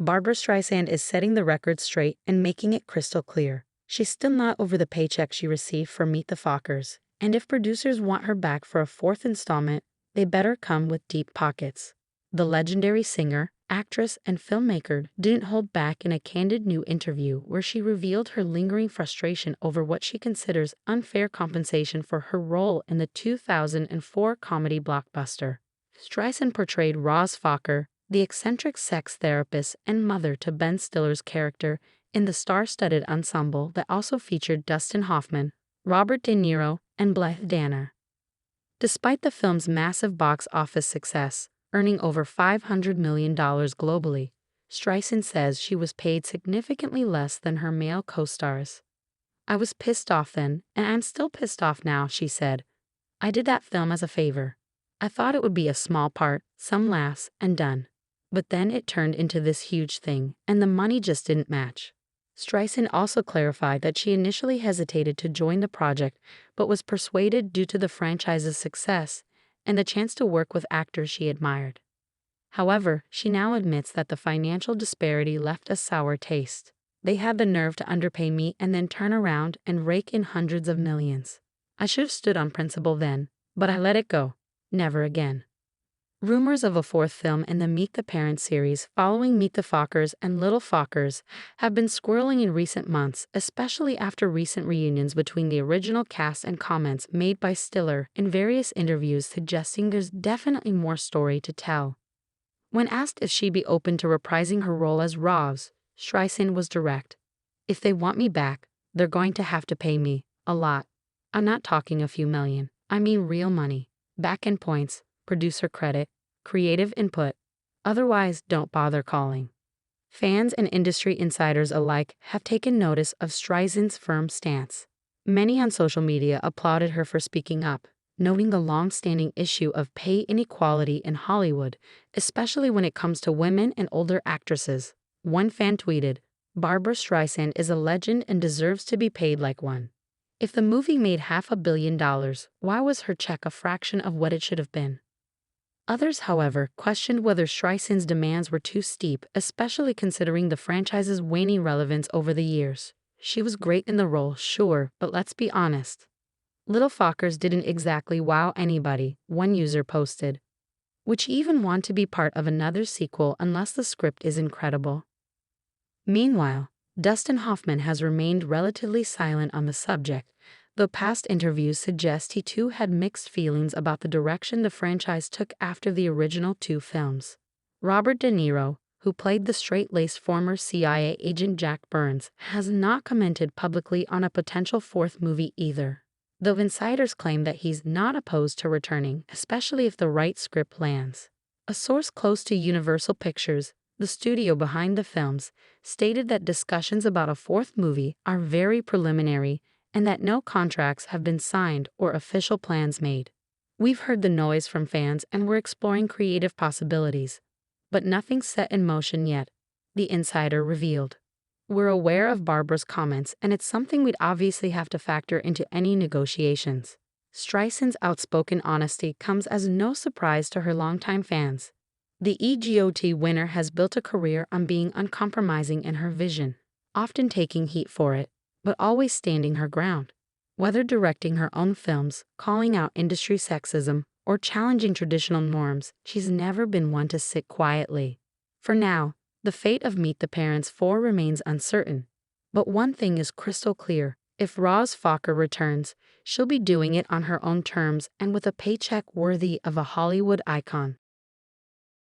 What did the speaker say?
Barbra Streisand is setting the record straight and making it crystal clear. She's still not over the paycheck she received for Meet the Fockers, and if producers want her back for a fourth installment, they better come with deep pockets. The legendary singer, actress, and filmmaker didn't hold back in a candid new interview where she revealed her lingering frustration over what she considers unfair compensation for her role in the 2004 comedy blockbuster. Streisand portrayed Roz Focker, the eccentric sex therapist and mother to Ben Stiller's character, in the star-studded ensemble that also featured Dustin Hoffman, Robert De Niro, and Blythe Danner. Despite the film's massive box office success, earning over $500 million globally, Streisand says she was paid significantly less than her male co-stars. "I was pissed off then, and I'm still pissed off now," she said. "I did that film as a favor. I thought it would be a small part, some laughs, and done. But then it turned into this huge thing, and the money just didn't match." Streisand also clarified that she initially hesitated to join the project but was persuaded due to the franchise's success and the chance to work with actors she admired. However, she now admits that the financial disparity left a sour taste. "They had the nerve to underpay me and then turn around and rake in hundreds of millions. I should have stood on principle then, but I let it go. Never again." Rumors of a fourth film in the Meet the Parents series following Meet the Fockers and Little Fockers have been swirling in recent months, especially after recent reunions between the original cast and comments made by Stiller in various interviews suggesting there's definitely more story to tell. When asked if she'd be open to reprising her role as Roz, Streisand was direct. "If they want me back, they're going to have to pay me a lot. I'm not talking a few million. I mean real money, back-end points, producer credit, creative input. Otherwise, don't bother calling." Fans and industry insiders alike have taken notice of Streisand's firm stance. Many on social media applauded her for speaking up, noting the long-standing issue of pay inequality in Hollywood, especially when it comes to women and older actresses. One fan tweeted, "Barbra Streisand is a legend and deserves to be paid like one. If the movie made $500 million, why was her check a fraction of what it should have been?" Others, however, questioned whether Streisand's demands were too steep, especially considering the franchise's waning relevance over the years. "She was great in the role, sure, but let's be honest. Little Fockers didn't exactly wow anybody," one user posted. "Would she even want to be part of another sequel unless the script is incredible?" Meanwhile, Dustin Hoffman has remained relatively silent on the subject, though past interviews suggest he too had mixed feelings about the direction the franchise took after the original two films. Robert De Niro, who played the straight-laced former CIA agent Jack Burns, has not commented publicly on a potential fourth movie either, though insiders claim that he's not opposed to returning, especially if the right script lands. A source close to Universal Pictures, the studio behind the films, stated that discussions about a fourth movie are very preliminary and that no contracts have been signed or official plans made. "We've heard the noise from fans and we're exploring creative possibilities, but nothing's set in motion yet," the insider revealed. "We're aware of Barbra's comments and it's something we'd obviously have to factor into any negotiations." Streisand's outspoken honesty comes as no surprise to her longtime fans. The EGOT winner has built a career on being uncompromising in her vision, often taking heat for it, but always standing her ground. Whether directing her own films, calling out industry sexism, or challenging traditional norms, she's never been one to sit quietly. For now, the fate of Meet the Parents 4 remains uncertain. But one thing is crystal clear: if Roz Focker returns, she'll be doing it on her own terms and with a paycheck worthy of a Hollywood icon.